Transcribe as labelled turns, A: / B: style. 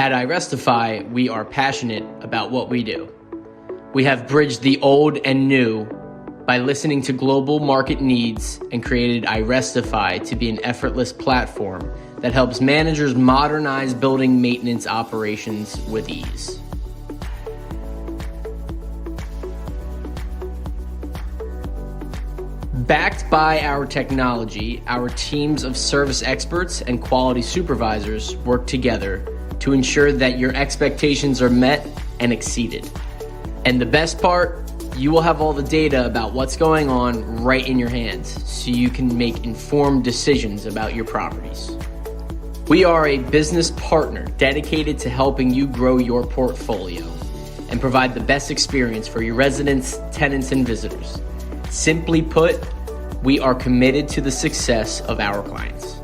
A: At iRestify, we are passionate about what we do. We have bridged the old and new by listening to global market needs and created iRestify to be an effortless platform that helps managers modernize building maintenance operations with ease. Backed by our technology, our teams of service experts and quality supervisors work together to ensure that your expectations are met and exceeded. And the best part, you will have all the data about what's going on right in your hands, so you can make informed decisions about your properties. We are a business partner dedicated to helping you grow your portfolio and provide the best experience for your residents, tenants, and visitors. Simply put, we are committed to the success of our clients.